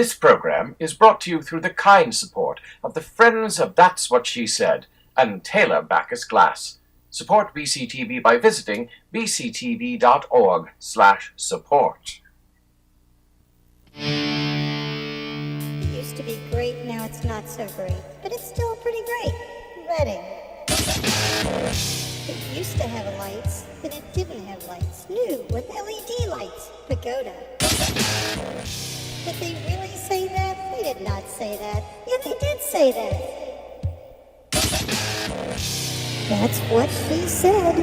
This program is brought to you through the kind support of the Friends of That's What She Said and Taylor Backus Glass. Support BCTV by visiting bctv.org/support. It used to be great, now it's not so great, but it's still pretty great. Reading. It used to have lights, but it didn't have lights. New with LED lights. Pagoda. Did they really say that? They did not say that. Yeah, they did say that. That's what she said.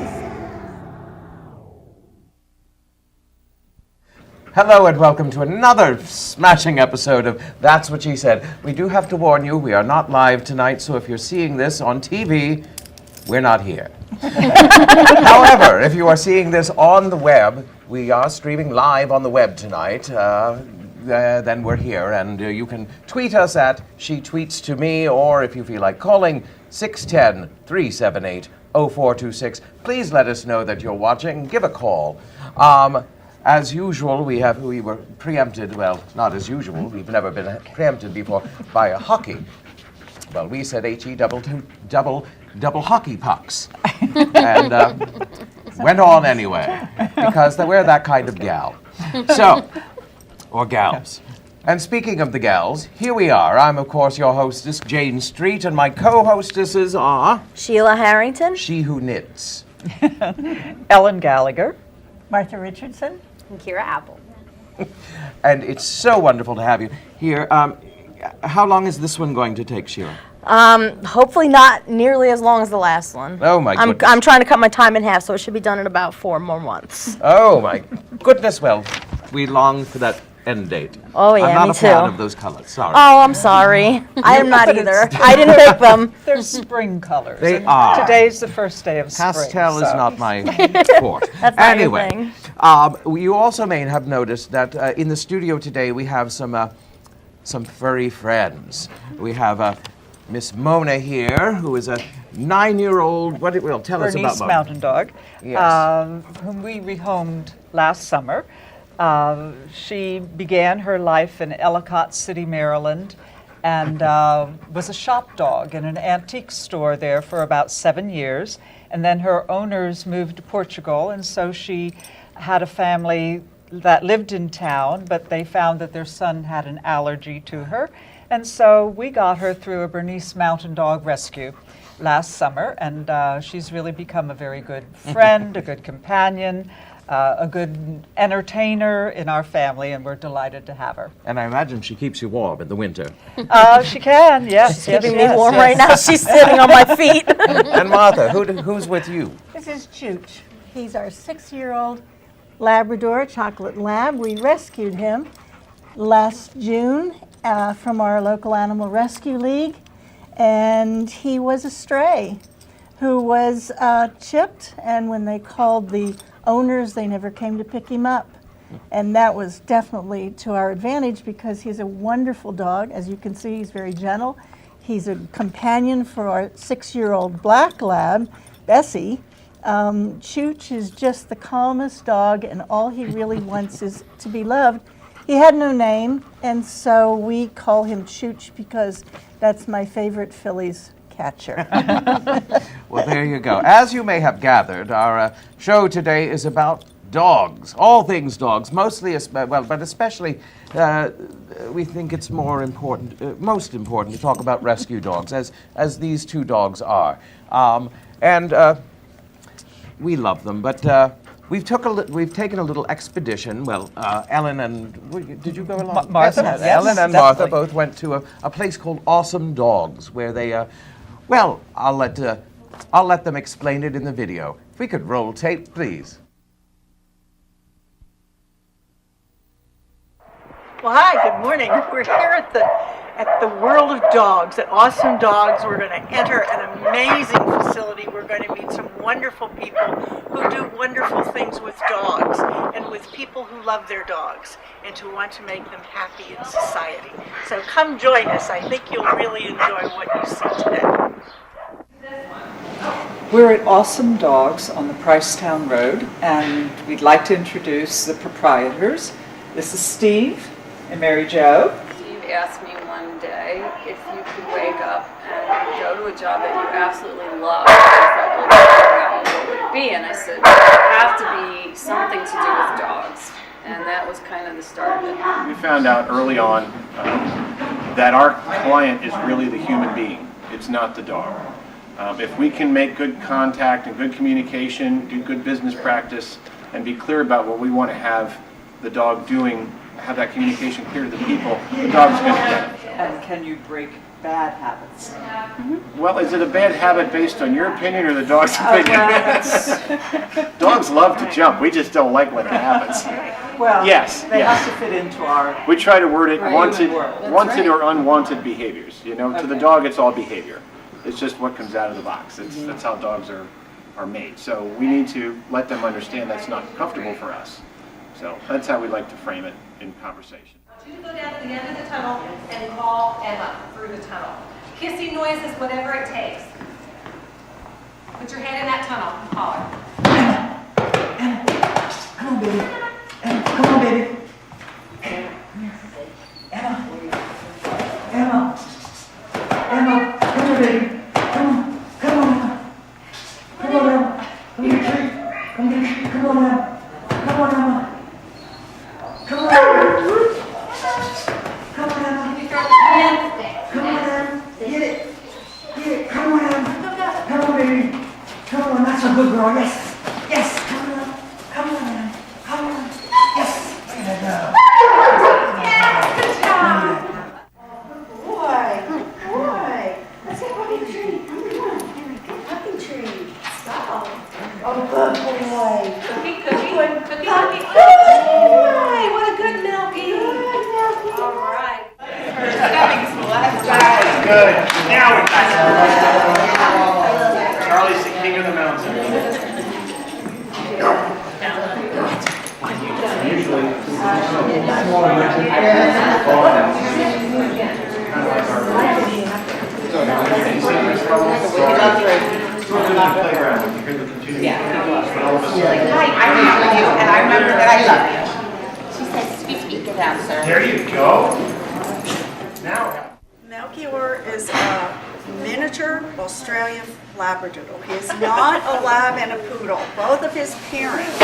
Hello and welcome to another smashing episode of That's What She Said. We do have to warn you, we are not live tonight, so if you're seeing this on TV, we're not here. However, if you are seeing this on the web, we are streaming live on the web tonight. Then we're here, and you can tweet us at She Tweets to Me, or if you feel like calling, 610-378-0426. Please let us know that you're watching. Give a call. As usual, we were preempted, well, not as usual, we've never been preempted before, by a hockey. Well, we said H-E double hockey pucks. And went on anyway, because we're that kind of gal. So, or gals. And speaking of the gals, here we are. I'm, of course, your hostess, Jane Street, and my co-hostesses are... Sheila Harrington. She Who Knits. Ellen Gallagher. Martha Richardson. And Kira Apple. And it's so wonderful to have you here. How long is this one going to take, Sheila? Hopefully not nearly as long as the last one. Oh, my goodness. I'm trying to cut my time in half, so it should be done in about 4 more months. Oh, my goodness. Well, we long for that end date. Oh, yeah, I'm not me a fan too. of those colors. Sorry. Oh, I'm sorry. I am not either. I didn't pick them. They're spring colors. They and are. Today's the first day of spring. Pastel is so. not my sport. That's not your Anyway, thing. you also may have noticed that in the studio today we have some furry friends. We have Miss Mona here, who is a 9-year-old. Tell us about Bernice Mona. Mountain Dog, Yes. whom we rehomed last summer. She began her life in Ellicott City, Maryland, and was a shop dog in an antique store there for about 7 years. And then her owners moved to Portugal, and so she had a family that lived in town, but they found that their son had an allergy to her. And so we got her through a Bernice Mountain Dog rescue last summer, and she's really become a very good friend, a good companion, a good entertainer in our family, and we're delighted to have her. And I imagine she keeps you warm in the winter. She can, yes. She's keeping me warm right now. She's sitting on my feet. And Martha, who's with you? This is Chooch. He's our 6-year-old Labrador, chocolate lab. We rescued him last June from our local animal rescue league, and he was a stray who was chipped, and when they called the owners, they never came to pick him up. And that was definitely to our advantage because he's a wonderful dog. As you can see, he's very gentle. He's a companion for our 6-year-old black lab, Bessie. Chooch is just the calmest dog, and all he really wants is to be loved. He had no name, and so we call him Chooch because that's my favorite Phillies catcher. Well, there you go. As you may have gathered, our show today is about dogs, all things dogs, mostly, but especially we think it's most important to talk about rescue dogs, as these two dogs are. We love them, but we've taken a little expedition. Well, Ellen and did you go along? Martha, Yes, yes, Ellen and definitely. Martha both went to a place called Awesome Dawgs, where they. Well, I'll let them explain it in the video. If we could roll tape, please. Well, hi, good morning. We're here at the World of Dogs, at Awesome Dawgs. We're going to enter an amazing facility. We're going to meet some wonderful people who do wonderful things with dogs and with people who love their dogs and who want to make them happy in society. So come join us. I think you'll really enjoy what you see today. We're at Awesome Dawgs on the Pricetown Road, and we'd like to introduce the proprietors. This is Steve and Mary Jo. asked me one day if you could wake up and go to a job that you absolutely love, and you felt really good about, what would it be? And I said, it would have to be something to do with dogs. And that was kind of the start of it. We found out early on that our client is really the human being. It's not the dog. If we can make good contact and good communication, do good business practice, and be clear about what we want to have the dog doing, have that communication clear to the people, the dog's going to get it. And can you break bad habits? Well, is it a bad habit based on your opinion or the dog's opinion? Dogs love to jump. We just don't like when it happens. Well, Yes, they yes. have to fit into our. We try to word it Right. wanted, That's wanted right. or unwanted behaviors. You know, to the Okay. dog, it's all behavior. It's just what comes out of the box. That's how dogs are made. So we need to let them understand that's not comfortable for us. So that's how we like to frame it in conversation. You go down to the end of the tunnel and call Emma through the tunnel. Kissing noises, whatever it takes. Put your head in that tunnel and call her. Come on, baby. Emma, come on, baby. Emma. Emma. Emma, come here, baby. Come on. Come on, Emma. Come on, Emma. Come get a treat. Come get a treat. Come on, Emma. Come on, Emma. Come on, Emma. Come on, Emma. Come on, Emma. Get it. Get it. Come on, Emma. Come on, baby. Come on. That's a good girl. Yes. Yes. Come on. Come on, Emma. Come on. Yes. Way to go. Good job. Boy, let's get puppy treat. Come on, puppy treat. Stop. Oh, good boy. Cookie, cookie. Boy, what a good Milky. All right. Good. Now we got it. Charlie's the king of the mountain. Usually, And I remember that I love you. She says, speak, get down, sir. there you go. Now. Melchior is a miniature Australian Labradoodle. He is not a lab and a poodle. Both of his parents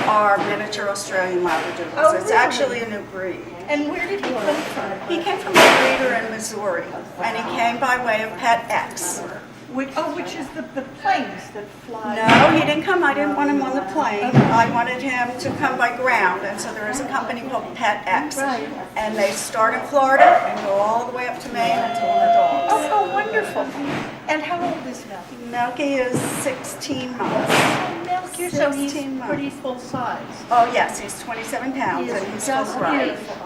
are miniature Australian Labradoodles. Oh, It's really? actually a new breed. And where did he come from? He came from a breeder in Missouri, and he came by way of Pet X. Which is the planes that fly. No, he didn't come. I didn't want him on the plane. I wanted him to come by ground, and so there is a company called Pet X. Right. And they start in Florida and go all the way up to Maine until they're dogs. Oh, how wonderful. And how old is Melky? Melky is 16 months. Melky, so he's 16 months. pretty full size. Oh, yes, he's 27 pounds and he's full just grown. beautiful.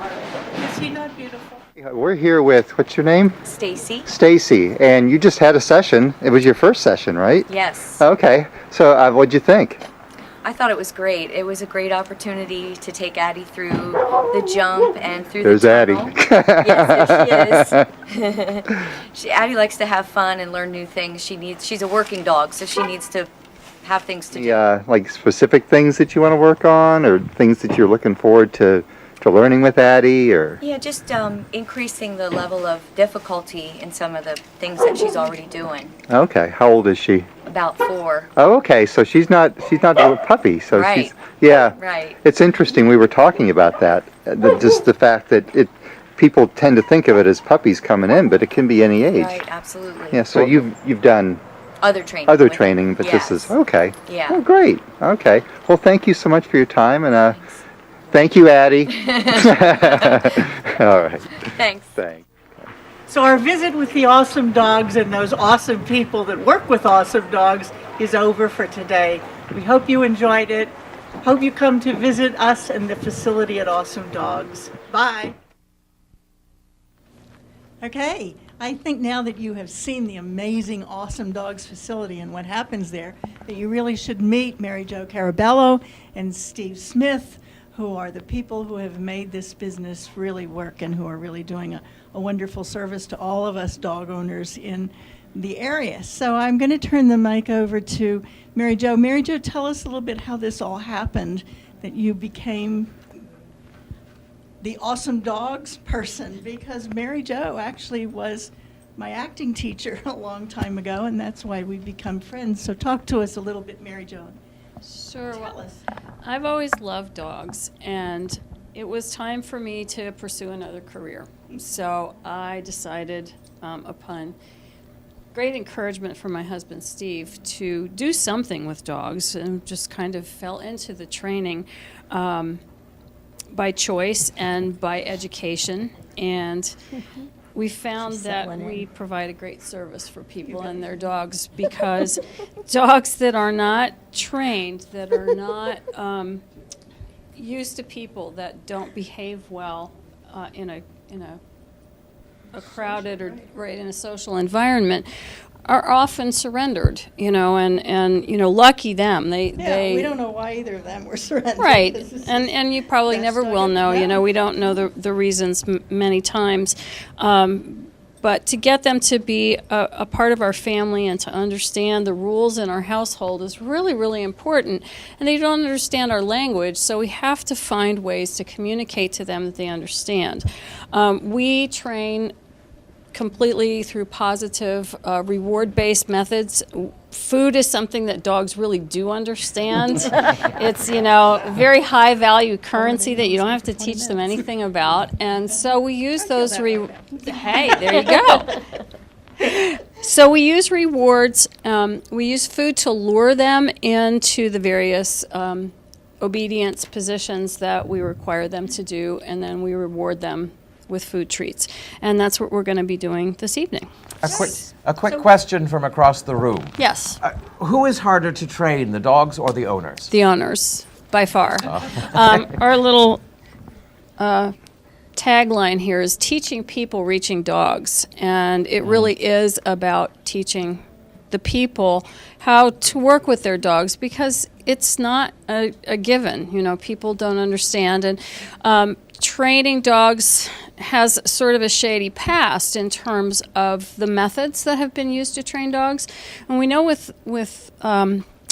Is he not beautiful? We're here with, what's your name? Stacy? Stacy, and you just had a session. It was your first session, right? Yes. Okay, so what'd you think? I thought it was great. It was a great opportunity to take Addie through the jump and through There's the Addie. tunnel. Yes, there she is. Addie likes to have fun and learn new things. She's a working dog, so she needs to have things to do. Yeah, like specific things that you want to work on, or things that you're looking forward to learning with Addie, or? Yeah, just increasing the level of difficulty in some of the things that she's already doing. Okay, how old is she? About 4. Oh, okay, so she's not a puppy, so Right. she's, yeah. Right. It's interesting, we were talking about that, just the fact that people tend to think of it as puppies coming in, but it can be any age. Right, absolutely. Yeah, so you've done Other training. other with it. training, but this is, Yes. okay. Yeah. Oh, great, okay. Well, thank you so much for your time, and thank you, Addie. All right, Thanks. thanks. So our visit with the Awesome Dawgs and those awesome people that work with Awesome Dawgs is over for today. We hope you enjoyed it. Hope you come to visit us and the facility at Awesome Dawgs. Bye. Okay, I think now that you have seen the amazing Awesome Dawgs facility and what happens there, that you really should meet Mary Jo Carabello and Steve Smith, who are the people who have made this business really work and who are really doing a wonderful service to all of us dog owners in the area. So I'm going to turn the mic over to Mary Jo. Mary Jo, tell us a little bit how this all happened, that you became the Awesome Dawgs person, because Mary Jo actually was my acting teacher a long time ago, and that's why we've become friends. So talk to us a little bit, Mary Jo. Sure. Tell us. I've always loved dogs, and it was time for me to pursue another career. So I decided, upon great encouragement from my husband Steve, to do something with dogs, and just kind of fell into the training by choice and by education. And we found that we provide a great service for people and their dogs, because dogs that are not trained, that are not used to people, that don't behave well in a crowded or right in a social environment, are often surrendered, and lucky them. We don't know why either of them were surrendered. Right, and you probably never will know. We don't know the reasons many times. But to get them to be a part of our family and to understand the rules in our household is really, really important. And they don't understand our language, so we have to find ways to communicate to them that they understand. We train completely through positive, reward-based methods. Food is something that dogs really do understand. It's, very high-value currency that you don't have to teach them anything about. And so we use those Hey, there you go. So we use rewards. We use food to lure them into the various obedience positions that we require them to do, and then we reward them with food treats. And that's what we're going to be doing this evening. A quick question from across the room. Yes. Who is harder to train, the dogs or the owners? The owners, by far. Our little tagline here is teaching people, reaching dogs. And it really is about teaching the people how to work with their dogs, because it's not a given. People don't understand. And training dogs has sort of a shady past in terms of the methods that have been used to train dogs. And we know with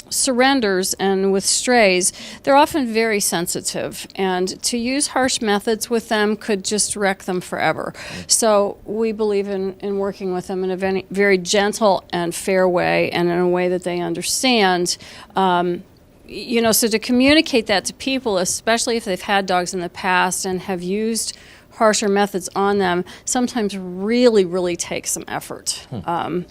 surrenders and with strays, they're often very sensitive, and to use harsh methods with them could just wreck them forever. So we believe in working with them in a very gentle and fair way, and in a way that they understand. So to communicate that to people, especially if they've had dogs in the past and have used harsher methods on them, sometimes really, really takes some effort. Why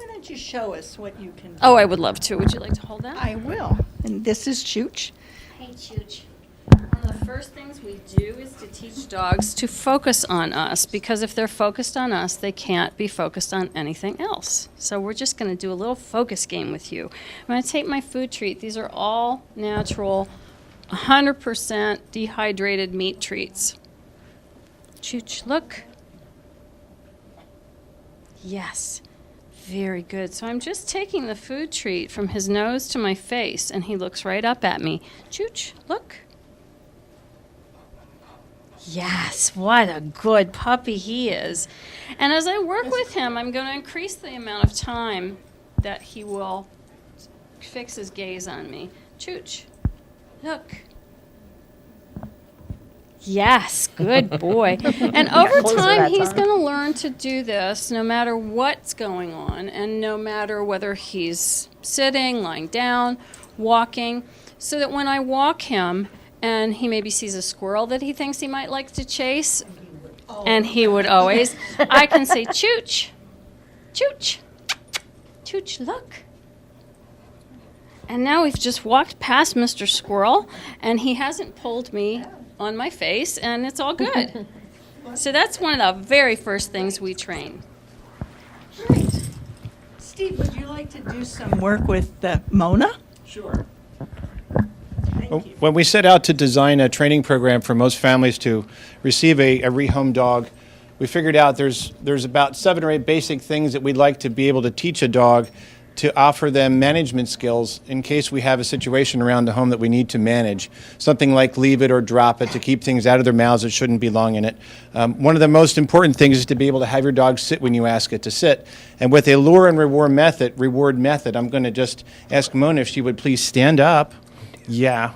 don't you show us what you can do? Oh, I would love to. Would you like to hold that? I will. And this is Chooch. Hey, Chooch. One of the first things we do is to teach dogs to focus on us, because if they're focused on us, they can't be focused on anything else. So we're just going to do a little focus game with you. I'm going to take my food treat. These are all natural, 100% dehydrated meat treats. Chooch, look. Yes. Very good. So I'm just taking the food treat from his nose to my face, and he looks right up at me. Chooch, look. Yes, what a good puppy he is. And as I work with him, I'm going to increase the amount of time that he will fix his gaze on me. Chooch, look. Yes, good boy. And over time, he's going to learn to do this no matter what's going on, and no matter whether he's sitting, lying down, walking, so that when I walk him and he maybe sees a squirrel that he thinks he might like to chase, and he would always, I can say, Chooch, Chooch, Chooch, look. And now we've just walked past Mr. Squirrel, and he hasn't pulled me on my face, and it's all good. So that's one of the very first things we train. Great. Steve, would you like to do some work with Mona? Sure. Thank you. When we set out to design a training program for most families to receive a rehomed dog, we figured out there's about 7 or 8 basic things that we'd like to be able to teach a dog to offer them management skills in case we have a situation around the home that we need to manage. Something like leave it or drop it, to keep things out of their mouths that shouldn't belong in it. One of the most important things is to be able to have your dog sit when you ask it to sit. And with a lure and reward method, I'm going to just ask Mona if she would please stand up. Yeah.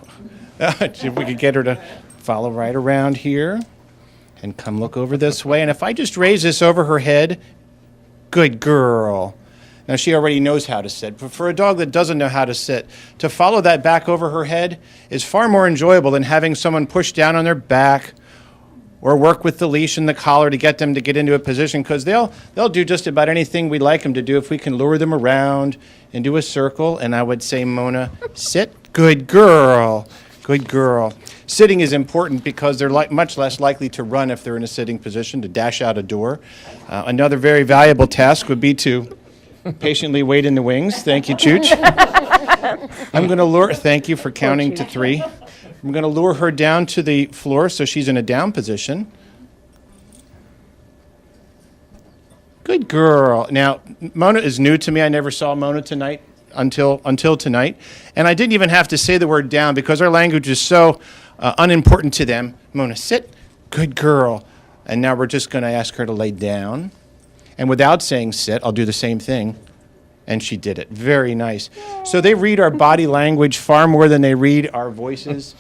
If we could get her to follow right around here. And come look over this way. And if I just raise this over her head, good girl. Now, she already knows how to sit. But for a dog that doesn't know how to sit, to follow that back over her head is far more enjoyable than having someone push down on their back or work with the leash and the collar to get them to get into a position, because they'll do just about anything we'd like them to do if we can lure them around and do a circle. And I would say, Mona, sit. Good girl. Good girl. Sitting is important because they're much less likely to run if they're in a sitting position, to dash out a door. Another very valuable task would be to patiently wait in the wings. Thank you, Chooch. I'm going to lure, thank you for counting to 3. I'm going to lure her down to the floor so she's in a down position. Good girl. Now, Mona is new to me. I never saw Mona tonight until tonight. And I didn't even have to say the word down because our language is so unimportant to them. Mona, sit. Good girl. And now we're just going to ask her to lay down. And without saying sit, I'll do the same thing. And she did it. Very nice. So they read our body language far more than they read our voices.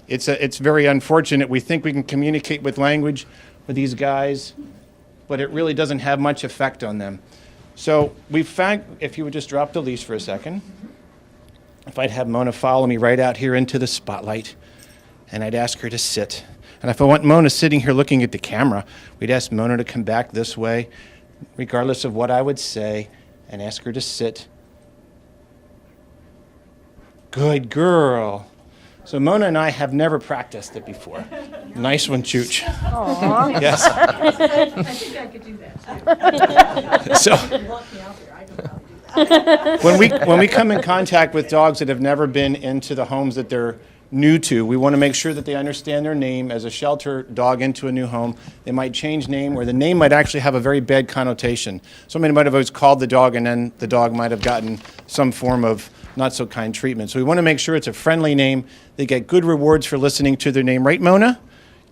It's very unfortunate. We think we can communicate with language with these guys, but it really doesn't have much effect on them. So we found, if you would just drop the leash for a second, if I'd have Mona follow me right out here into the spotlight, and I'd ask her to sit. And if I want Mona sitting here looking at the camera, we'd ask Mona to come back this way, regardless of what I would say, and ask her to sit. Good girl. So Mona and I have never practiced it before. Nice one, Chooch. Aww. Yes. I think I could do that too. So when we come in contact with dogs that have never been into the homes that they're new to, we want to make sure that they understand their name. As a shelter dog into a new home, they might change name, or the name might actually have a very bad connotation. Somebody might have always called the dog, and then the dog might have gotten some form of not so kind treatment. So we want to make sure it's a friendly name. They get good rewards for listening to their name. Right, Mona?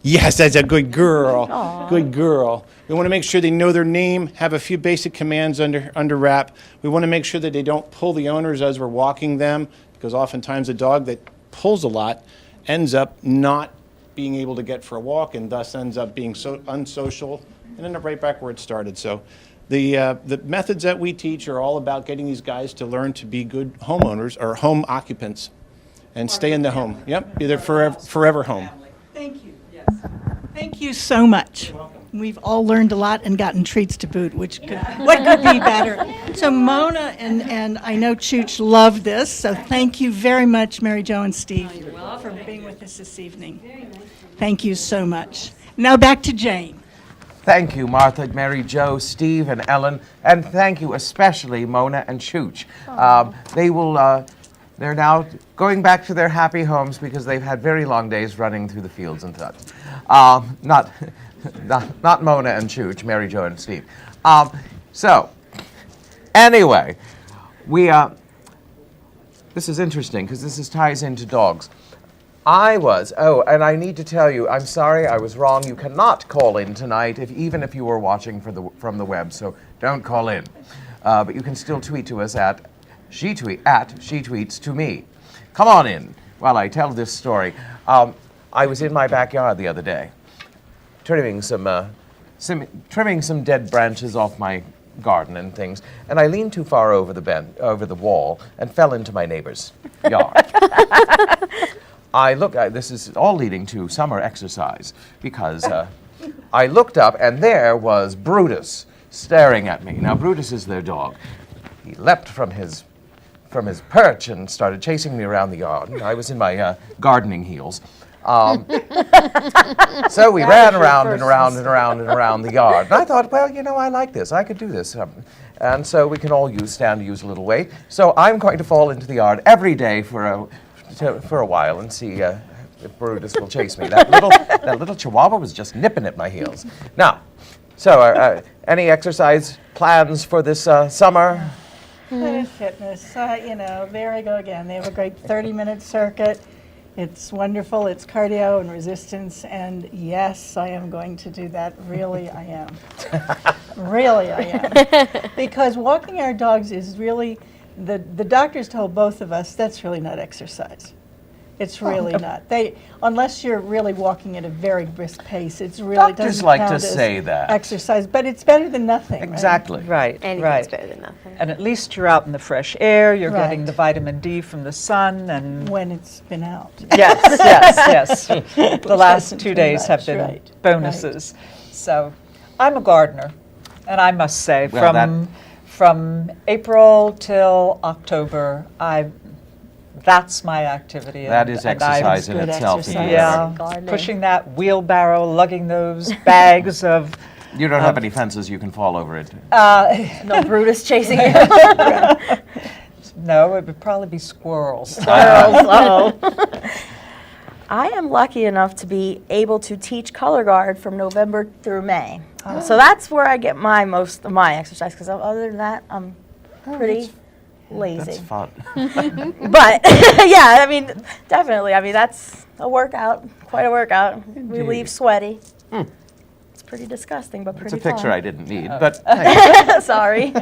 Yes, that's a good girl. Aww. Good girl. We want to make sure they know their name, have a few basic commands under wrap. We want to make sure that they don't pull the owners as we're walking them, because oftentimes a dog that pulls a lot ends up not being able to get for a walk, and thus ends up being so unsocial and end up right back where it started. So the methods that we teach are all about getting these guys to learn to be good homeowners or home occupants and stay in the home. Yep, be their forever home. Thank you. Yes. Thank you so much. We've all learned a lot and gotten treats to boot, what could be better? So Mona and I know Chooch loved this, so thank you very much, Mary Jo and Steve, for being with us this evening. Thank you so much. Now back to Jane. Thank you, Martha, Mary Jo, Steve, and Ellen, and thank you especially Mona and Chooch. They're now going back to their happy homes because they've had very long days running through the fields and such. Not Mona and Chooch, Mary Jo and Steve. So, anyway, this is interesting because this ties into dogs. And I need to tell you, I'm sorry, I was wrong. You cannot call in tonight, even if you were watching from the web, so don't call in. But you can still tweet to us at she tweets to me. Come on in while I tell this story. I was in my backyard the other day, trimming some dead branches off my garden and things, and I leaned too far over the wall and fell into my neighbor's yard. This is all leading to summer exercise, because I looked up and there was Brutus staring at me. Now, Brutus is their dog. He leapt from his perch and started chasing me around the yard. I was in my gardening heels. So we ran around and around and around and around the yard. And I thought, well, I like this. I could do this. And so we can all stand to use a little weight. So I'm going to fall into the yard every day for a while and see if Brutus will chase me. That little chihuahua was just nipping at my heels. Now, so any exercise plans for this summer? Fitness, there I go again. They have a great 30-minute circuit. It's wonderful. It's cardio and resistance, and yes, I am going to do that. Really, I am. Really, I am. Because walking our dogs is really, the doctors told both of us, that's really not exercise. It's really not. Unless you're really walking at a very brisk pace, it's really Doctors doesn't like to count as say that. exercise, but it's better than nothing. right? Exactly. Right, Anything's right. better than nothing. And at least you're out in the fresh air, you're getting Right. the vitamin D from the sun, and When it's been out. yes, yes, yes. The last hasn't 2 been days have much, been right, bonuses. So I'm a gardener, and I must say, Well, from April till October, that's my activity. That is and I'm exercise in good itself. exercise. Yeah, Gardening. pushing that wheelbarrow, lugging those bags of. You don't have any fences you can fall over it. No Brutus chasing you. No, it would probably be squirrels. I am lucky enough to be able to teach color guard from November through May. So that's where I get most of my exercise, because other than that, I'm pretty lazy. That's fun. But yeah, I mean, definitely. I mean, that's a workout, quite a workout. We leave sweaty. It's pretty disgusting, but pretty It's a picture fun. I didn't need, but hey. Sorry.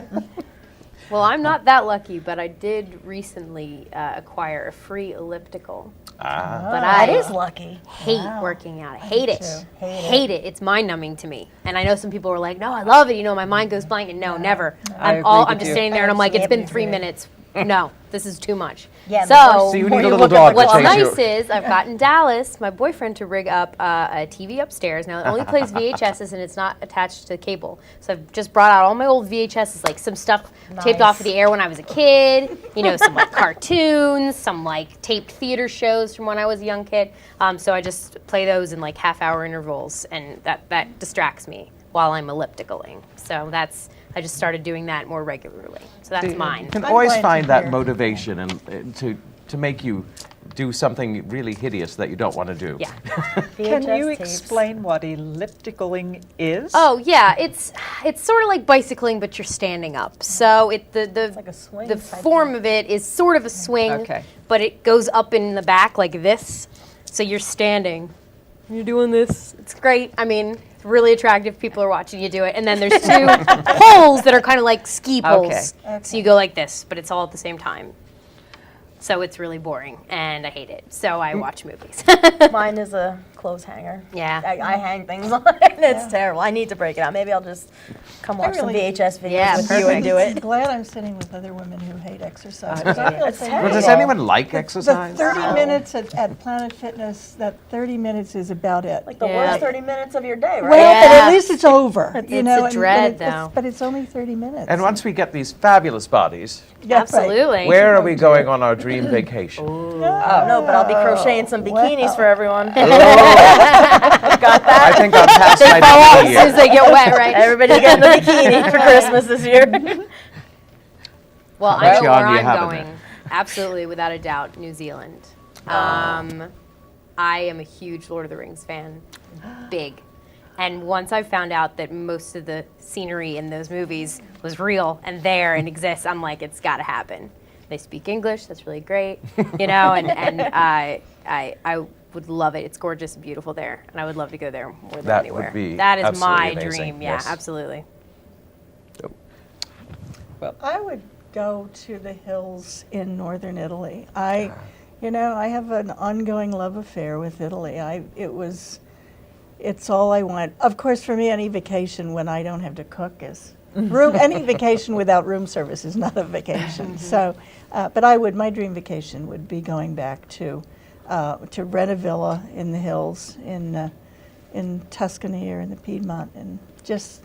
Well, I'm not that lucky, but I did recently acquire a free elliptical. But That is lucky. hate working out. I hate it. too. Hate it. It's mind-numbing to me. And I know some people are like, "No, I love it." You know, my mind goes blank. And no, never. I agree I'm with just you. sitting there and I'm like, "It's been Absolutely 3 minutes." No, this is too much. Yeah, So you need a little dog to What's chase nice you. is I've gotten Dallas, my boyfriend, to rig up a TV upstairs. Now it only plays VHSs and it's not attached to cable. So I've just brought out all my old VHSs, like some stuff taped off of the air when I was a kid. You know, some like cartoons, some like taped theater shows from when I was a young kid. So I just play those in like half-hour intervals, and that distracts me while I'm ellipticaling. So I just started doing that more regularly. So that's mine. You can I'm always glad to find that hear. motivation and to make you do something really hideous that you don't want to do. Yeah. Can you VHS tapes. explain what ellipticaling is? Oh yeah, it's sort of like bicycling, but you're standing up. So the like a swing the type form of it is sort of a swing, Okay. but it goes up in the back like this. So you're standing. You're doing this. It's great. I mean, it's really attractive. People are watching you do it. And then there's two poles that are kind of like ski poles. Okay. So you go like this, but it's all at the same time. So it's really boring, and I hate it. So I watch movies. Mine is a clothes hanger. Yeah. I hang things on it. It's terrible. I need to break it out. Maybe I'll just come watch some really- VHS videos Yeah, with you and do I'm it. glad I'm sitting with other women who hate exercise. 'cause I feel the same Well, way. does anyone like The exercise? 30 minutes at Planet Fitness, that 30 minutes is about it. Like the Yeah. worst 30 minutes of your day, right? Well, but Yeah. at least it's over. It's you a know, dread, though. but it's only 30 minutes. And once we get these fabulous bodies, Yeah, right. Absolutely. where are we going on our dream vacation? Oh, no, but I'll be crocheting some bikinis Wow. for everyone. I think I'm past my As bikini soon as year. they get wet, right? Everybody's getting a bikini for Christmas this year. Well, I Which know one where do you I'm have in going. there? Absolutely, without a doubt, New Zealand. I am a huge Lord of the Rings fan. Big. And once I found out that most of the scenery in those movies was real and there and exists, I'm like, it's got to happen. They speak English. That's really great, you know. And I would love it. It's gorgeous and beautiful there, and I would love to go there more than That would anywhere. be That is my absolutely amazing, dream. Yeah, yes. absolutely. I would go to the hills in northern Italy. I have an ongoing love affair with Italy. It's all I want. Of course, for me, any vacation when I don't have to cook is any vacation without room service is not a vacation. So, but my dream vacation would be going back to rent a villa in the hills in Tuscany or in the Piedmont and just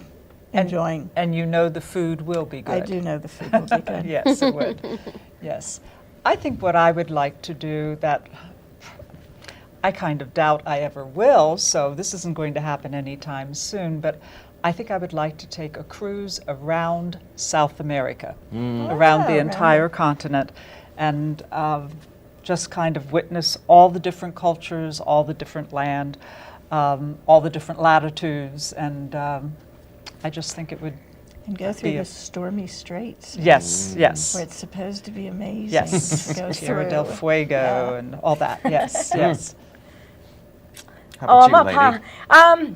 enjoying. And you know the food will be good. I do know the food will be good. Yes, it would. Yes. I think what I would like to do that I kind of doubt I ever will, so this isn't going to happen anytime soon, but I think I would like to take a cruise around South America, around the entire continent, and just kind of witness all the different cultures, all the different land, all the different latitudes, and I just think it would And go through be the stormy straits. Yes, yes. Where it's supposed to be amazing. Yes, to go Tierra del through. Fuego Yeah. and all that. Yes, yes. How about I'm you, up lady? high.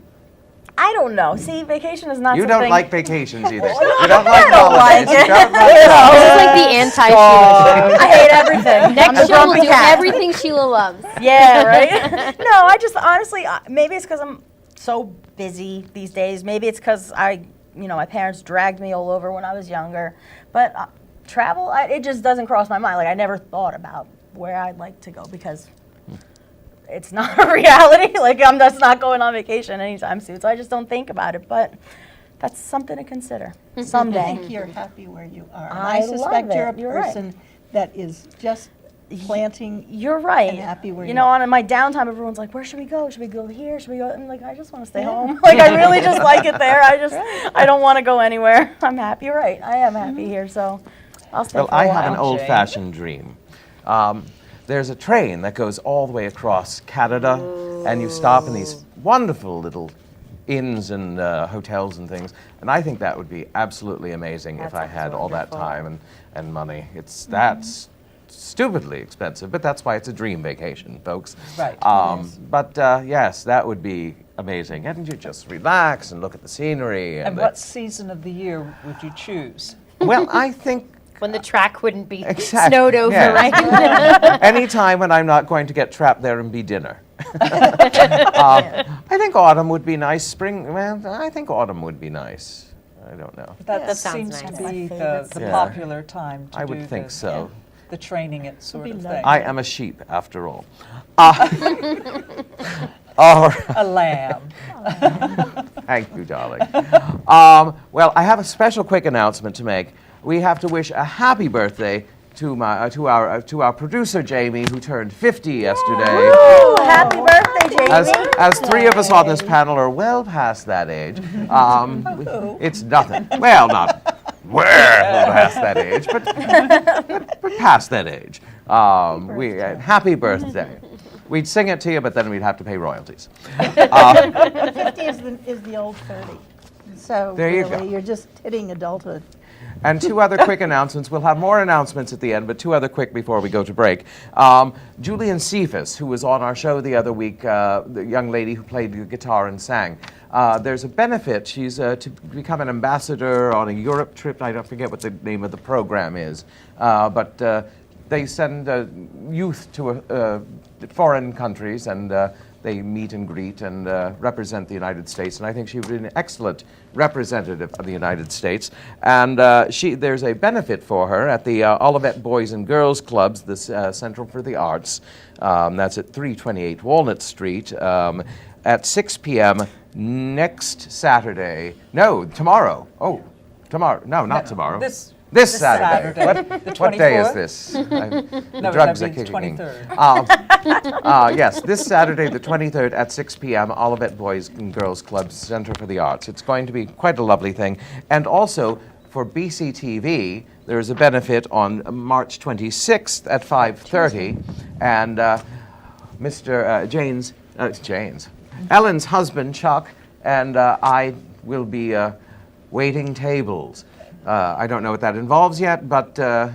I don't know. See, vacation is not You something. don't like vacations either. No, You don't like I don't like holidays. it. You don't like This is like the anti-Sheila. I hate everything. I'm Next the show we'll grumpy do cat. everything Sheila loves. Yeah, right? No, I just honestly, maybe it's because I'm so busy these days. Maybe it's because my parents dragged me all over when I was younger. But travel, it just doesn't cross my mind. Like, I never thought about where I'd like to go because it's not a reality. Like, I'm just not going on vacation anytime soon. So I just don't think about it. But that's something to consider I someday. think you're happy where you are. And I I suspect love you're a it. You're right. person that is just planting. You're right. And happy where you you know, are. on my downtime, everyone's like, "Where should we go? Should we go here? Should we go?" And like, I just want to stay home. Like, I really just like it there. I don't want to go anywhere. I'm happy. You're right. I am happy here, so I'll stay Well, for a I while. have an old-fashioned dream. There's a train that goes all the way across Canada, and you stop in these wonderful little inns and hotels and things. And I think that would be absolutely amazing if I had all that time and money. That's stupidly expensive, but that's why it's a dream vacation, folks. Right. But yes, that would be amazing. And you just relax and look at the scenery. And what season of the year would you choose? Well, I think When the track wouldn't be Exactly, snowed over, yeah. right? any time when I'm not going to get trapped there and be dinner. I think autumn would be nice. Spring, well, I think autumn would be nice. I don't know. That sounds seems nice. to be My the favorite Yeah. popular time to I do would think so. the training it sort of thing. I am a sheep, after all. All right. A lamb. Thank you, darling. Well, I have a special quick announcement to make. We have to wish a happy birthday to our producer Jamie, who turned 50 yesterday. Ooh, happy birthday, Jamie. As three of us on this panel are well past that age, it's nothing. Well, not well past that age, but past that age. Happy birthday. We'd sing it to you, but then we'd have to pay royalties. 50 is the old 30. So There you really, go. you're just hitting adulthood. And two other quick announcements. We'll have more announcements at the end, but two other quick before we go to break. Julian Cephas, who was on our show the other week, the young lady who played the guitar and sang. There's a benefit. She's to become an ambassador on a Europe trip. I don't forget what the name of the program is. But they send youth to foreign countries, and they meet and greet and represent the United States. And I think she would be an excellent representative of the United States. And there's a benefit for her at the Olivet Boys and Girls Clubs, the Central for the Arts. That's at 328 Walnut Street at 6 p.m. next Saturday. No, tomorrow. Oh, tomorrow. No, not tomorrow. This Saturday. The What day is 24th? this? The No, drugs that are means kicking. 23rd. Yes, this Saturday, the 23rd at 6 p.m., Olivet Boys and Girls Club, Center for the Arts. It's going to be quite a lovely thing. And also, for BCTV, there is a benefit on March 26th at 5:30. And Mr. Jane's, Ellen's husband, Chuck, and I will be waiting tables. I don't know what that involves yet, but Ooh,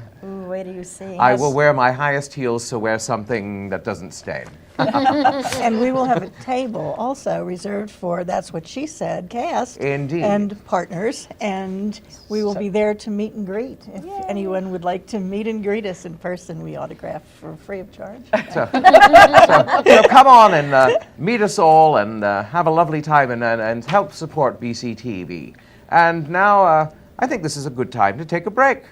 wait till you see. I will wear my highest heels to wear something that doesn't stain. And we will have a table also reserved for, that's what she said, cast. Indeed. And partners. And we will be there to meet and greet. If anyone would like to meet and greet us in person, we autograph for free of charge. So come on and meet us all and have a lovely time and help support BCTV. And now I think this is a good time to take a break.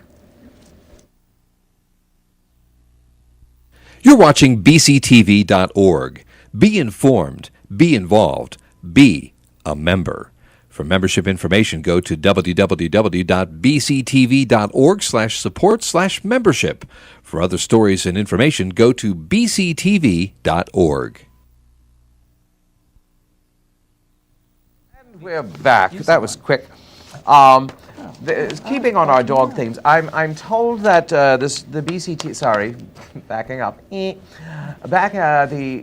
You're watching bctv.org. Be informed, be involved, be a member. For membership information, go to www.bctv.org/support/membership. For other stories and information, go to bctv.org. And we're back. That was quick. Keeping on our dog themes, I'm told that the BCT. Sorry, backing up. The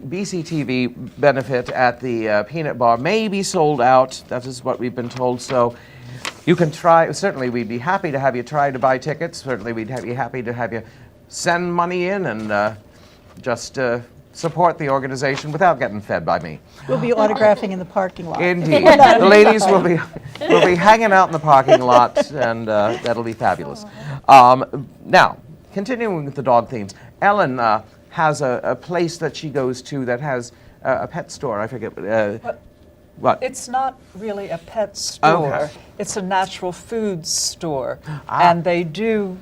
BCTV benefit at the Peanut Bar may be sold out. That is what we've been told. So you can try. Certainly, we'd be happy to have you try to buy tickets. Certainly, we'd be happy to have you send money in and just support the organization without getting fed by me. We'll be autographing in the parking lot. Indeed. The ladies will be hanging out in the parking lot, and that'll be fabulous. Now, continuing with the dog themes, Ellen has a place that she goes to that has a pet store. I forget. What? It's not really a pet store. Okay. It's a natural foods store, and they do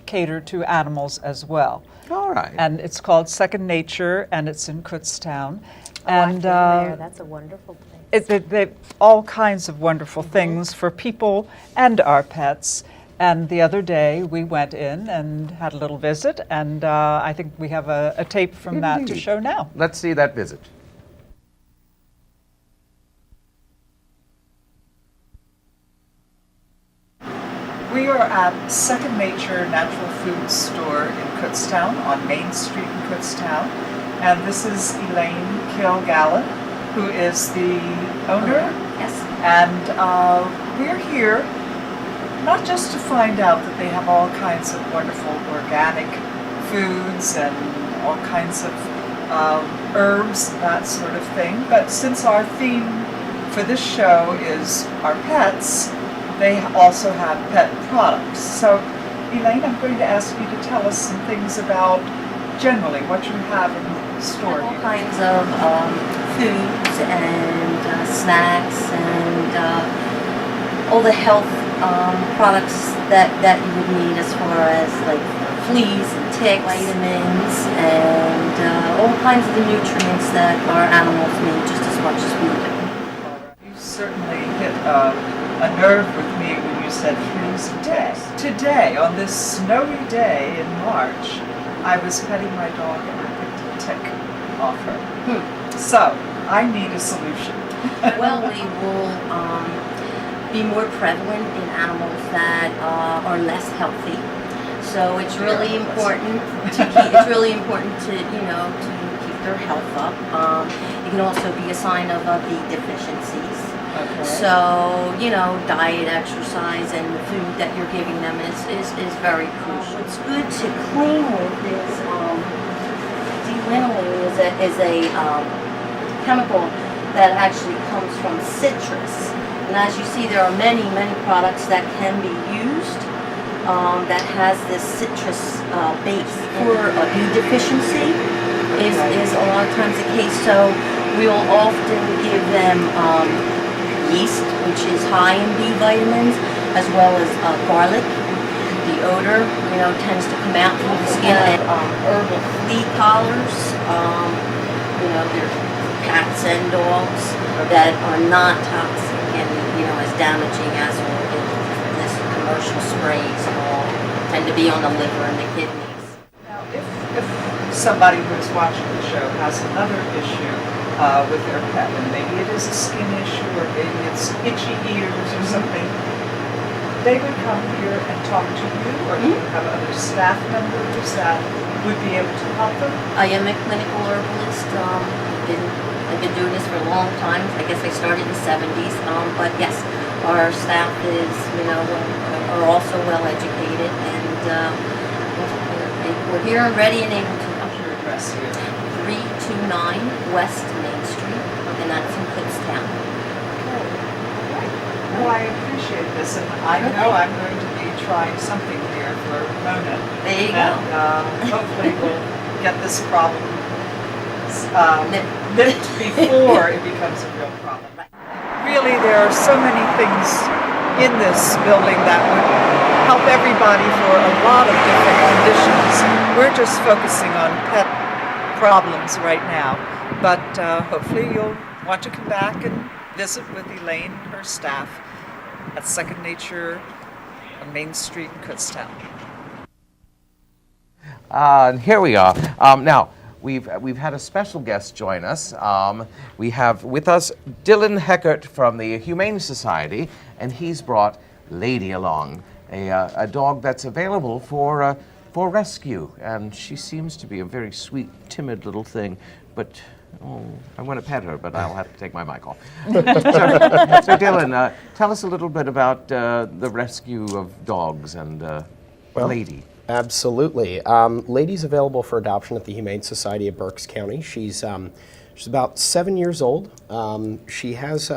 cater to animals as well. All right. And it's called Second Nature, and it's in Kutztown. I've been there. That's a wonderful place. They all kinds of wonderful things for people and our pets. And the other day we went in and had a little visit, and I think we have a tape from that to Indeed. show now. Let's see that visit. We are at Second Nature Natural Food Store in Kutztown, on Main Street in Kutztown. And this is Elaine Kilgallen, who is the owner. Yes. And we're here not just to find out that they have all kinds of wonderful organic foods and all kinds of herbs and that sort of thing, but since our theme for this show is our pets, they also have pet products. So, Elaine, I'm going to ask you to tell us some things about generally what you have in the store All here. kinds of foods and snacks and all the health products that you would need as far as like fleas and ticks, vitamins, and all kinds of the nutrients that our animals need just as much as we do. You certainly hit a nerve with me when you said fleas and ticks. Today, on this snowy day in March, I was petting my dog and I picked a tick off her. So, I need a solution. Well, they will be more prevalent in animals that are less healthy. So it's really important to keep. It's really important to to keep their health up. It can also be a sign of the deficiencies. Okay. So diet, exercise, and the food that you're giving them is very crucial. What's good to clean with is de-linolene is a chemical that actually comes from citrus. And as you see, there are many products that can be used that has this citrus base. For a B deficiency is a lot of times the case. So we will often give them yeast, which is high in B vitamins, as well as garlic. The odor, tends to come out through the skin. And herbal flea collars. They're cats and dogs that are not toxic and as damaging as this commercial sprays and all tend to be on the liver and the kidneys. Now, if somebody who's watching the show has another issue with their pet, and maybe it is a skin issue or maybe it's itchy ears or something, they would come here and talk to you, or do you have other staff members that would be able to help them? I am a clinical herbalist. I've been doing this for a long time. I guess I started in the 70s. But yes, our staff is, are also well educated, and we're here and ready and able to. What's your address here? 329 West Main Street, and that's in Kutztown. Well, I appreciate this, and I know I'm going to be trying something here for Mona. There you go. And hopefully we'll get this problem nipped before it becomes a real problem. Really, there are so many things in this building that would help everybody for a lot of different conditions. We're just focusing on pet problems right now, but hopefully you'll want to come back and visit with Elaine and her staff at Second Nature on Main Street in Kutztown. And here we are. Now, we've had a special guest join us. We have with us Dylan Heckart from the Humane Society, and he's brought Lady along, a dog that's available for rescue. And she seems to be a very sweet, timid little thing, but I want to pet her, but I'll have to take my mic off. So Dylan, tell us a little bit about the rescue of dogs and Lady? Absolutely. Lady's available for adoption at the Humane Society of Berks County. She's about 7 years old. She has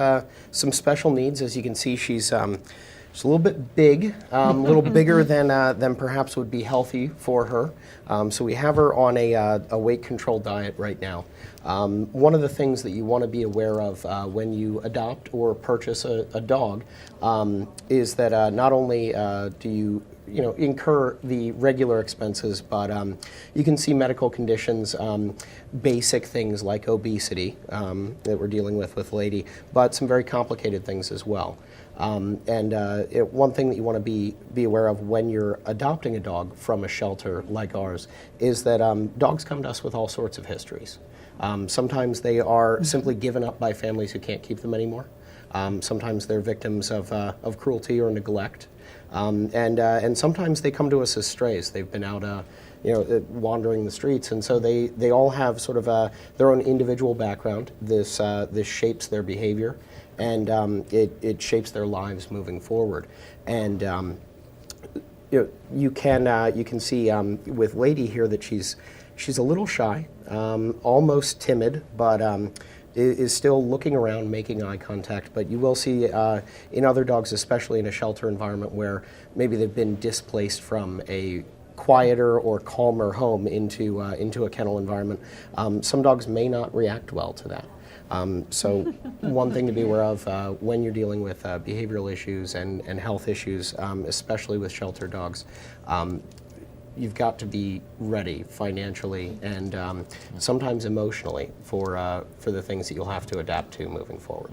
some special needs. As you can see, she's a little bit big, a little bigger than perhaps would be healthy for her. So we have her on a weight control diet right now. One of the things that you want to be aware of when you adopt or purchase a dog is that not only do you incur the regular expenses, but you can see medical conditions, basic things like obesity that we're dealing with Lady, but some very complicated things as well. One thing that you want to be aware of when you're adopting a dog from a shelter like ours is that dogs come to us with all sorts of histories. Sometimes they are simply given up by families who can't keep them anymore. Sometimes they're victims of cruelty or neglect. And sometimes they come to us as strays. They've been out, wandering the streets, and so they all have sort of their own individual background. This shapes their behavior, and it shapes their lives moving forward. And you can see with Lady here that she's a little shy, almost timid, but is still looking around, making eye contact. But you will see in other dogs, especially in a shelter environment where maybe they've been displaced from a quieter or calmer home into a kennel environment, some dogs may not react well to that. So one thing to be aware of when you're dealing with behavioral issues and health issues, especially with shelter dogs, you've got to be ready financially and sometimes emotionally for the things that you'll have to adapt to moving forward.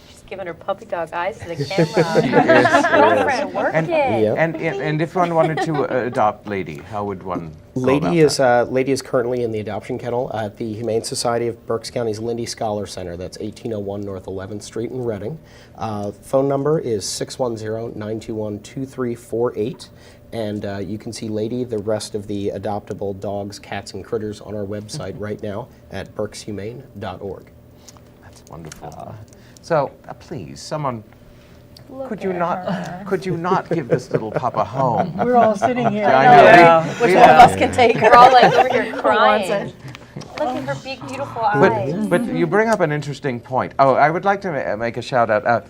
She's giving her puppy dog eyes to the camera. Girlfriend, work it. And if one wanted to adopt Lady, how would one go Lady about that? Lady is currently in the adoption kennel at the Humane Society of Berks County's Lindy Scholar Center. That's 1801 North 11th Street in Reading. Phone number is 610-921-2348. And you can see Lady, the rest of the adoptable dogs, cats, and critters on our website right now at berkshumane.org. That's wonderful. So please, someone, could you not give this little pup a home? We're all sitting here. I know. Yeah. Which one of us can take her? We're all like over here crying. Look at her big, beautiful eyes. But you bring up an interesting point. Oh, I would like to make a shout out.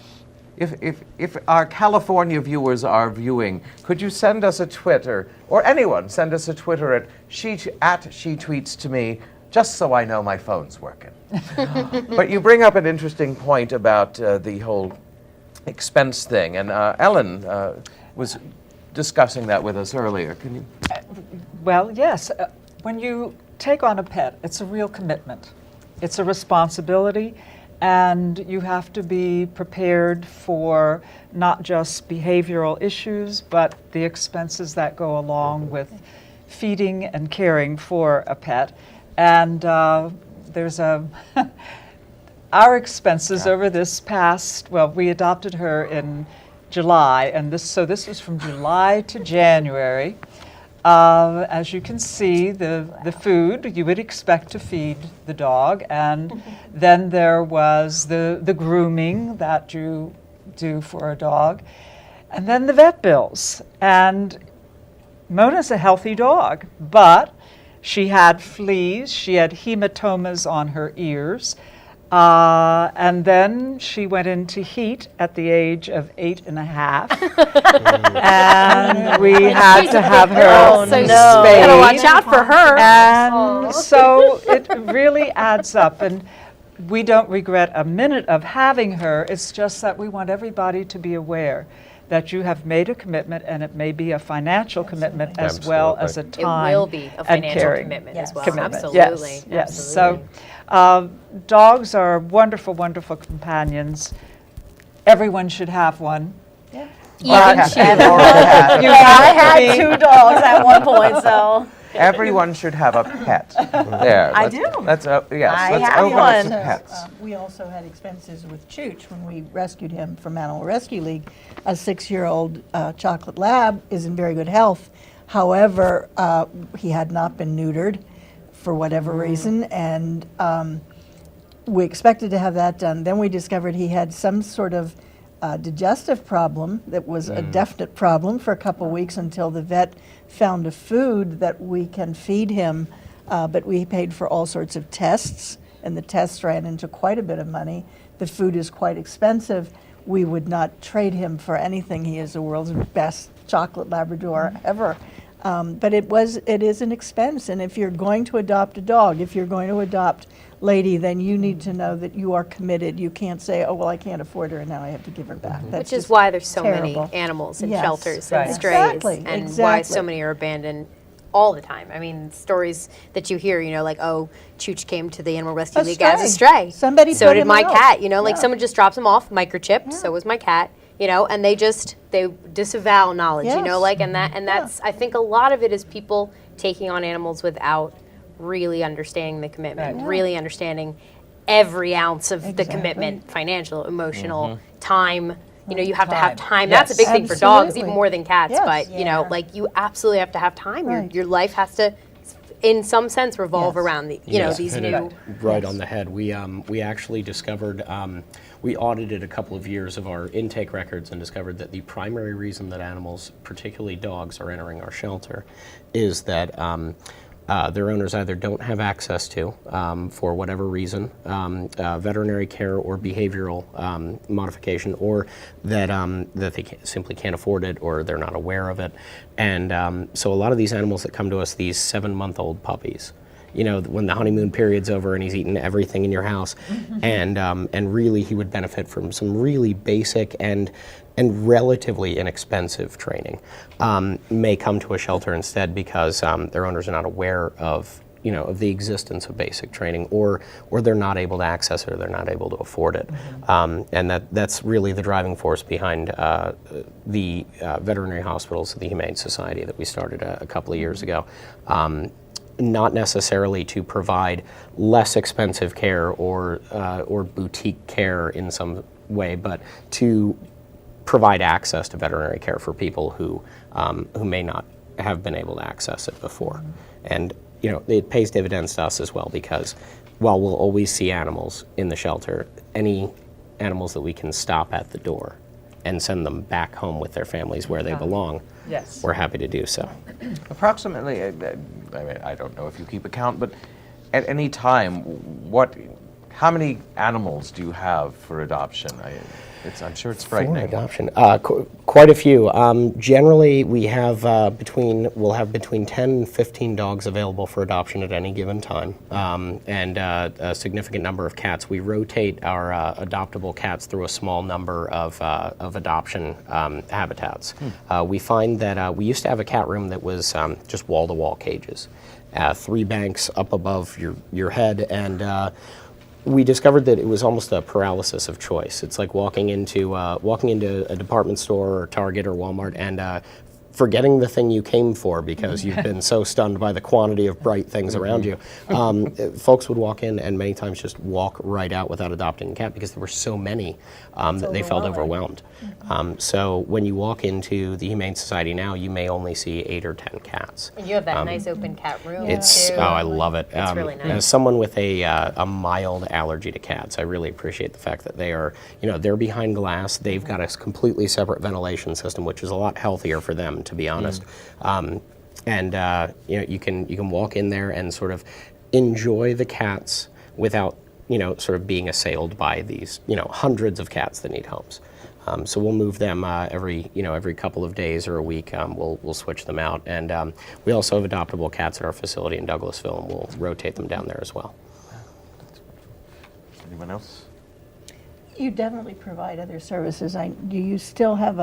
If our California viewers are viewing, could you send us a Twitter, or anyone send us a Twitter at she tweets to me, just so I know my phone's working. But you bring up an interesting point about the whole expense thing, and Ellen was discussing that with us earlier. Can you? Well, yes. When you take on a pet, it's a real commitment. It's a responsibility. And you have to be prepared for not just behavioral issues, but the expenses that go along with feeding and caring for a pet. And there's our expenses over this past, we adopted her in July, and this was from July to January. As you can see, the food you would expect to feed the dog, and then there was the grooming that you do for a dog, and then the vet bills. And Mona's a healthy dog, but she had fleas, she had hematomas on her ears, and then she went into heat at the age of 8.5. And we had to have her spayed. Gotta watch out for her. And so it really adds up. And we don't regret a minute of having her. It's just that we want everybody to be aware that you have made a commitment, and it may be a financial commitment as well as a time. It will be a financial commitment as well. Absolutely. Yes. Absolutely. So dogs are wonderful, wonderful companions. Everyone should have one. Yeah. I had 2 dogs at one point, so. Everyone should have a pet. There. I do. Let's I open have up one. some pets. We also had expenses with Chooch when we rescued him from Animal Rescue League. A 6-year-old chocolate lab is in very good health. However, he had not been neutered for whatever reason, and we expected to have that done. Then we discovered he had some sort of digestive problem that was a definite problem for a couple weeks until the vet found a food that we can feed him, but we paid for all sorts of tests, and the tests ran into quite a bit of money. The food is quite expensive. We would not trade him for anything. He is the world's best chocolate Labrador ever. But it is an expense, and if you're going to adopt a dog, if you're going to adopt Lady, then you need to know that you are committed. You can't say, oh, well, I can't afford her, and now I have to give her back. That's Which is just why there's so terrible. many animals in Yes. shelters Right. and strays, Exactly, and why exactly. so many are abandoned all the time. I mean, stories that you hear, you know, like, oh, Chooch came to the Animal Rescue League as a stray. Somebody So put did him my out. cat, you know, like Yeah. someone just drops him off, microchipped, so was my cat, you know, and they disavow knowledge, you know, Yes. like, and that's, I think a lot of it is people taking on animals without really understanding the commitment, Right. really understanding every ounce of the Exactly. commitment, financial, emotional, time. You know, you have to have time. Yes. That's a big thing for dogs, Absolutely. even more than cats. Yes. But you know, like you absolutely have to have time. Right. Your life has to, in some sense, revolve Yes. around the you know Yes, these hit new. it right on the head. We actually discovered, we audited a couple of years of our intake records and discovered that the primary reason that animals, particularly dogs, are entering our shelter is that their owners either don't have access to, for whatever reason, veterinary care or behavioral modification, or that they simply can't afford it, or they're not aware of it. And so a lot of these animals that come to us, these 7-month-old puppies, you know, when the honeymoon period's over and he's eaten everything in your house, and really he would benefit from some really basic and relatively inexpensive training, may come to a shelter instead because their owners are not aware of, you know, of the existence of basic training, or they're not able to access it, or they're not able to afford it. And that's really the driving force behind the veterinary hospitals of the Humane Society that we started a couple of years ago. Not necessarily to provide less expensive care or boutique care in some way, but to provide access to veterinary care for people who may not have been able to access it before. And you know, it pays dividends to us as well, because while we'll always see animals in the shelter, any animals that we can stop at the door and send them back home with their families where they belong, Yes. we're happy to do so. Approximately, I mean, I don't know if you keep account, but at any time, how many animals do you have for adoption? I'm sure it's frightening. For adoption, quite a few. Generally, we'll have between 10 and 15 dogs available for adoption at any given time, and a significant number of cats. We rotate our adoptable cats through a small number of adoption habitats. We find that we used to have a cat room that was just wall-to-wall cages, 3 banks up above your head, and we discovered that it was almost a paralysis of choice. It's like walking into a department store or Target or Walmart and forgetting the thing you came for because you've been so stunned by the quantity of bright things around you. Folks would walk in and many times just walk right out without adopting a cat because there were so many that they felt overwhelmed. So when you walk into the Humane Society now, you may only see 8 or 10 cats. And you have that nice open cat room. Too. I love it. It's really nice. As someone with a mild allergy to cats, I really appreciate the fact that they are, they're behind glass. They've got a completely separate ventilation system, which is a lot healthier for them, to be honest. You can walk in there and sort of enjoy the cats without sort of being assailed by these hundreds of cats that need homes. So we'll move them every couple of days or a week. We'll switch them out, and we also have adoptable cats at our facility in Douglasville, and we'll rotate them down there as well. Anyone else? You definitely provide other services. Do you still have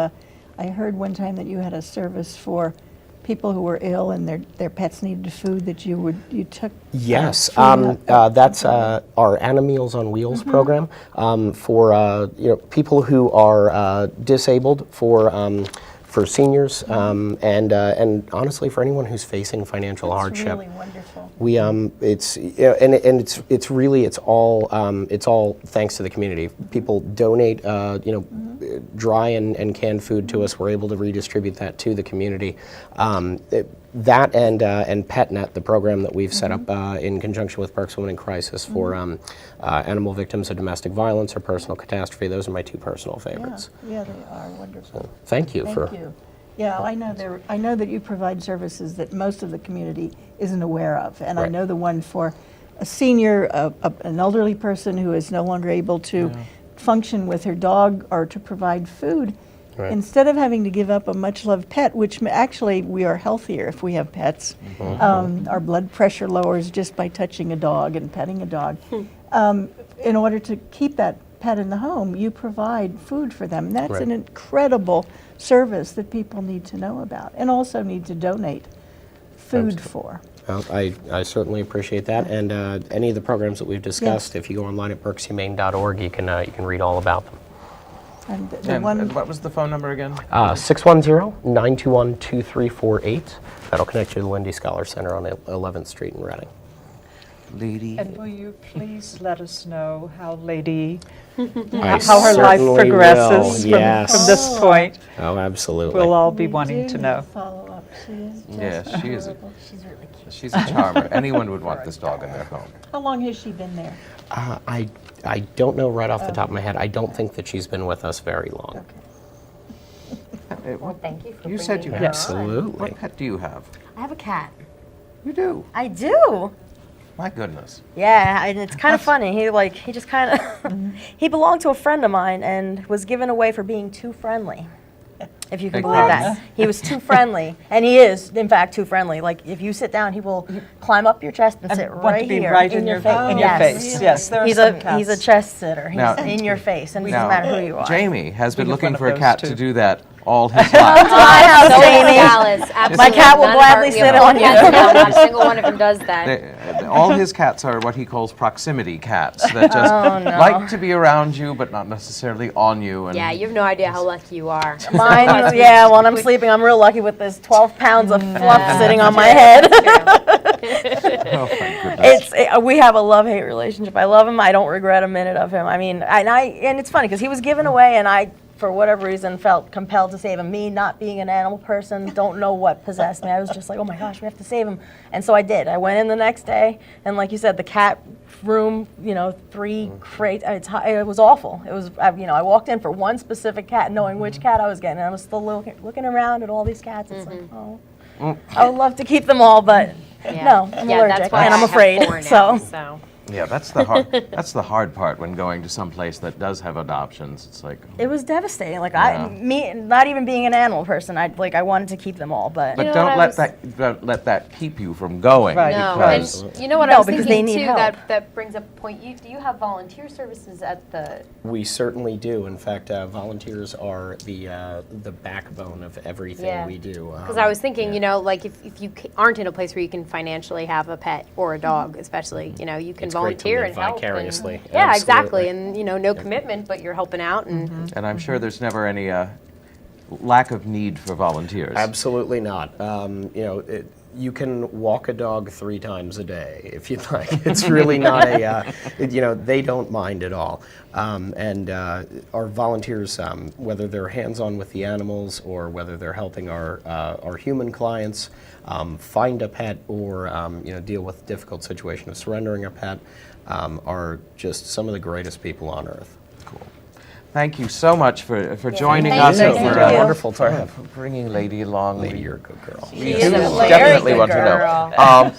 I heard one time that you had a service for people who were ill and their pets needed food that you took. Yes, that's our Animeals on Wheels program for people who are disabled, for seniors, and honestly for anyone who's facing financial hardship. That's really wonderful. We it's all thanks to the community. People donate dry and canned food to us. We're able to redistribute that to the community. That and PetNet, the program that we've set up in conjunction with Berks Women in Crisis for Animal Victims of Domestic Violence or Personal Catastrophe. Those are my 2 personal favorites. Yeah, they are wonderful. So, thank you. Thank you. Yeah, I know that you provide services that most of the community isn't aware of, and I Right. know the one for a senior, an elderly person who is no longer able to function with her dog or to provide food. Right. Instead of having to give up a much-loved pet, which actually we are healthier if we have pets. Our blood pressure lowers just by touching a dog and petting a dog. In order to keep that pet in the home, you provide food for them. That's Right. an incredible service that people need to know about and also need to donate food for. Well, I certainly appreciate that, and any of the programs that we've discussed, if you go online at berkshumane.org, you can read all about them. And the And one, what was the phone number again? 610-921-2348. That'll connect you to the Lindy Scholar Center on 11th Street in Reading. Lady. And will you please let us know how Lady, I how her life certainly progresses will, yes. from this point? Oh, absolutely. We'll all be wanting to know. follow up. She is just Yes, she is. adorable. She's really cute. She's a charmer. Anyone would want this dog in their home. How long has she been there? I don't know right off the top of my head. I don't think that she's been with us very long. Well, thank you for You said you bringing had. her on. Absolutely. What pet do you have? I have a cat. You do. I do. My goodness. Yeah, and it's kind of funny. He just kind of he belonged to a friend of mine and was given away for being too friendly. If you can Big believe that. problem. He was too friendly, and he is in fact too friendly. Like if you sit down, he will climb up your chest and sit want right to be here right in your face. face. Yes, there are he's some he's a cats. chest sitter. He's Now- in your face, and it Now, doesn't matter who you are. Jamie has been We get looking one for of a cat those, to too. do that all his Come life. to my house, So is Jamie. Dallas. My Absolutely. cat will None of gladly our- sit yeah, on you. yes, no, not a single one of them does that. All his cats are what he calls proximity cats that just Oh, no. like to be around you but not necessarily on you. And Yeah, you have no idea how lucky you are. Mine, yeah, when I'm sleeping, I'm real lucky with this 12 pounds of fluff sitting on my head. Oh, my goodness. We have a love-hate relationship. I love him. I don't regret a minute of him. I mean, and it's funny because he was given away, and I, for whatever reason, felt compelled to save him. Me, not being an animal person, don't know what possessed me. I was just like, oh my gosh, we have to save him. And so I did. I went in the next day, and like you said, the cat room, 3 crates. It was awful. It was, I walked in for one specific cat, knowing which cat I was getting, and I was still looking around at all these cats. It's like, oh, I would love to keep them all, but no, I'm allergic, that's why and I'm I have afraid. 4 now, so. Yeah, that's the hard part when going to some place that does have adoptions. It's like, It was devastating. Like Yeah. me, not even being an animal person, I wanted to keep them all, but but know don't what, don't let that keep you from going. Right. No, Because and you know what No, I was because thinking they need too, help. that brings up a point. Do you have volunteer services at the We certainly do. In fact, volunteers are the backbone of everything we do. Because I was thinking, like if you aren't in a place where you can financially have a pet or a dog, especially, you can It's great to volunteer live and help. vicariously. Yeah, exactly. Absolutely. And no commitment, but you're helping out. And and I'm sure there's never any lack of need for volunteers. Absolutely not. You can walk a dog 3 times a day if you'd like. It's really not they don't mind at all. And our volunteers, whether they're hands-on with the animals or whether they're helping our human clients find a pet or deal with the difficult situation of surrendering a pet, are just some of the greatest people on earth. Cool. Thank you so much for joining Thank us you. and Thank for you. Wonderful to for have. bringing Lady along. Lady, you're a good girl. We is do a very definitely good want girl. to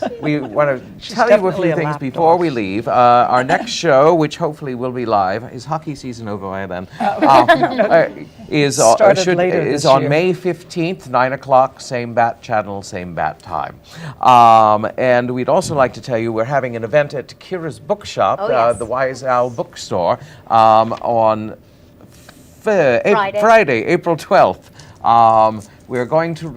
know. We want to tell you a definitely few a things lap before dog. we leave. Our next show, which hopefully will be live, is hockey season over by then? Is Started later is this on year. May 15th, 9 o'clock, same bat channel, same bat time. And we'd also like to tell you we're having an event at Kira's Bookshop, Oh, yes. the Wise Owl Bookstore, on Friday, April 12th. We're going to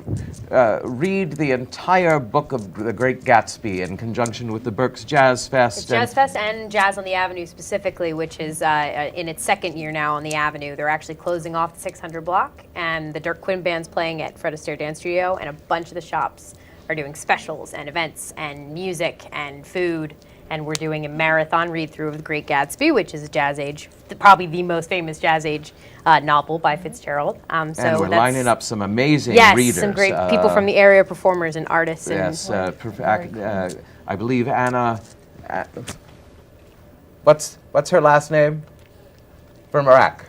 read the entire book of The Great Gatsby in conjunction with the Berks Jazz Fest. it's Jazz Fest and Jazz on the Avenue specifically, which is in its 2nd year now on the Avenue. They're actually closing off the 600 block, and the Dirk Quinn Band's playing at Fred Astaire Dance Studio, and a bunch of the shops are doing specials and events and music and food. And we're doing a marathon read-through of The Great Gatsby, which is a Jazz Age, probably the most famous Jazz Age novel by Fitzgerald. And we're lining up some amazing readers. Some great people from the area, performers and artists. Yes, I believe Anna What's her last name? From Iraq.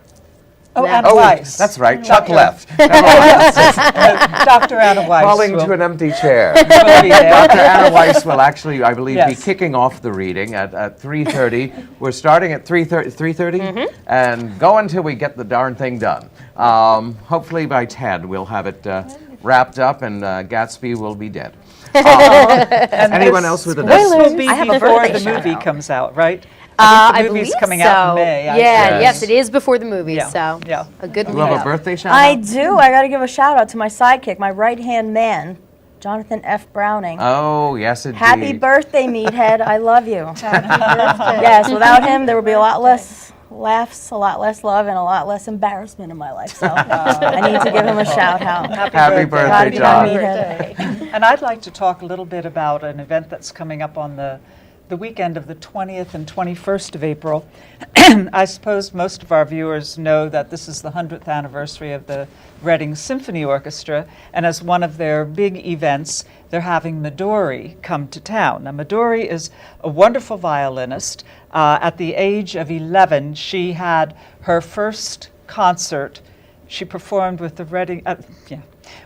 Oh, Yeah. Anna Weiss. That's right. Chuck left. Dr. Anna Weiss. Falling will- to an empty chair. will be there. Dr. Anna Weiss will actually, I believe, be Yes. kicking off the reading at 3:30. We're starting at 3:30 and go until we get the darn thing done. Hopefully by 10 we'll have it wrapped up and Gatsby will be dead. Anyone else with a This will date? be I have a before birthday the movie shout-out. comes out, right? I the movie's believe coming so. out in May. I Yeah, think. yes, it is before the movie, Yeah, so yeah. a good You lead have a up. birthday shout I out? do. I got to give a shout out to my sidekick, my right-hand man, Jonathan F. Browning. Oh, yes, indeed. Happy birthday, meathead. I love you. Yes, without him, there would be a lot less laughs, a lot less love, and a lot less embarrassment in my life. So I need to give him a shout out. Happy birthday, Gotta be my John. meathead. And I'd like to talk a little bit about an event that's coming up on the weekend of the 20th and 21st of April. I suppose most of our viewers know that this is the 100th anniversary of the Reading Symphony Orchestra, and as one of their big events, they're having Midori come to town. Now, Midori is a wonderful violinist. At the age of 11, she had her first concert. She performed with the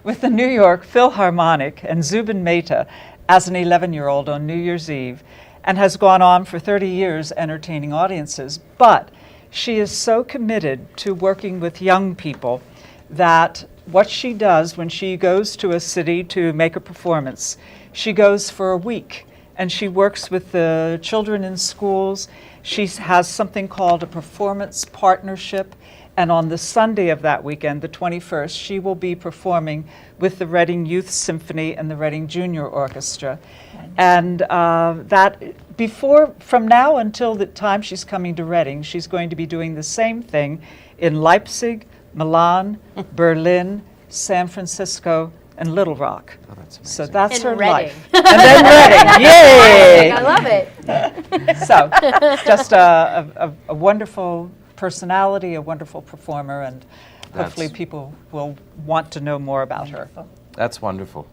with the New York Philharmonic and Zubin Mehta as an 11-year-old on New Year's Eve, and has gone on for 30 years entertaining audiences. But she is so committed to working with young people that what she does when she goes to a city to make a performance, she goes for a week and she works with the children in schools. She has something called a performance partnership. And on the Sunday of that weekend, the 21st, she will be performing with the Reading Youth Symphony and the Reading Junior Orchestra. And from now until the time she's coming to Reading, she's going to be doing the same thing in Leipzig, Milan, Berlin, San Francisco, and Little Rock. Oh, that's And so that's her Reading. life. And then Reading, yay! I love it. So, just a wonderful personality, a wonderful performer, and hopefully people will want to know more about her. That's wonderful.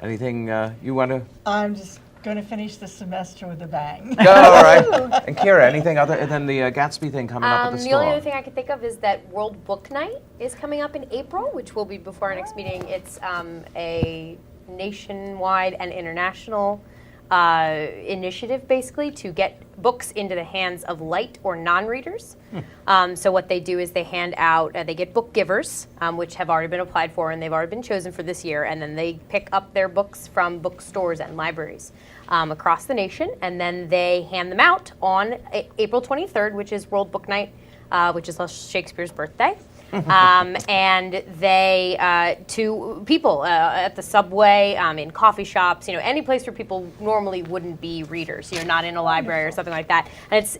Anything you want to I'm just going to finish the semester with a bang. go? All right. And Kira, anything other than the Gatsby thing coming up at the The store? only other thing I can think of is that World Book Night is coming up in April, which will be before our next meeting. It's a nationwide and international initiative, basically, to get books into the hands of light or non-readers. So what they do is they hand out, they get book givers, which have already been applied for and they've already been chosen for this year, and then they pick up their books from bookstores and libraries across the nation, and then they hand them out on April 23rd, which is World Book Night, which is Shakespeare's birthday. And they to people at the subway, in coffee shops, any place where people normally wouldn't be readers, not in a library or something like that. And it's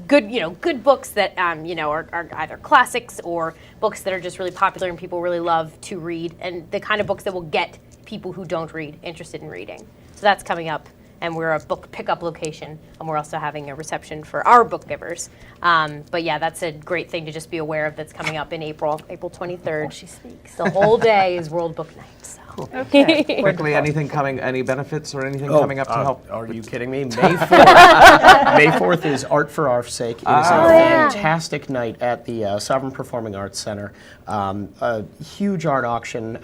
good, good books that are either classics or books that are just really popular and people really love to read, and the kind of books that will get people who don't read interested in reading. So that's coming up. And we're a book pickup location, and we're also having a reception for our book givers. But yeah, that's a great thing to just be aware of that's coming up in April 23rd. She speaks. The whole day is World Book Night. So. Okay. Quickly, anything coming, any benefits or anything coming up to help? Are you kidding me? May 4th. May 4th is Art for Our Sake. It is a fantastic night at the Sovereign Performing Arts Center. A huge art auction,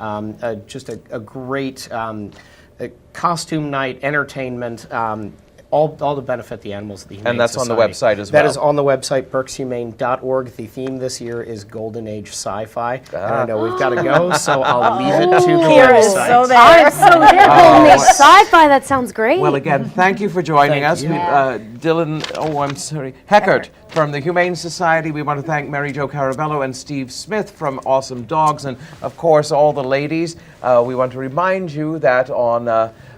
just a great costume night, entertainment, all to benefit the animals of the Humane And that's Society. on the website as well? That is on the website, berkshumane.org. The theme this year is Golden Age Sci-Fi. And I know we've got to go, so I'll leave it to the Kira is website. so there. I'm so there. Golden Age Sci-Fi, that sounds great. Well, again, thank you for joining us. Heckart from the Humane Society. We want to thank Mary Jo Carabello and Steve Smith from Awesome Dawgs, and of course all the ladies. We want to remind you that on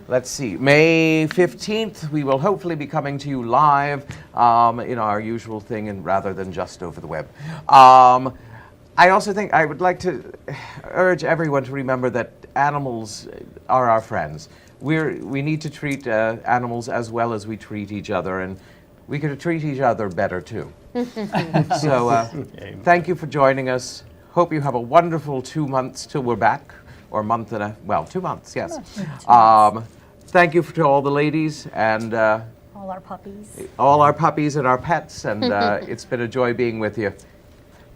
May 15th, we will hopefully be coming to you live in our usual thing, and rather than just over the web. I also think I would like to urge everyone to remember that animals are our friends. We need to treat animals as well as we treat each other, and we could treat each other better too. So thank you for joining us. Hope you have a wonderful 2 months till we're back. Or a month and 2 months, yes. Thank you to all the ladies, and all our puppies. All our puppies and our pets, and it's been a joy being with you.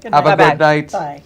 Good Have a night. good night. Bye.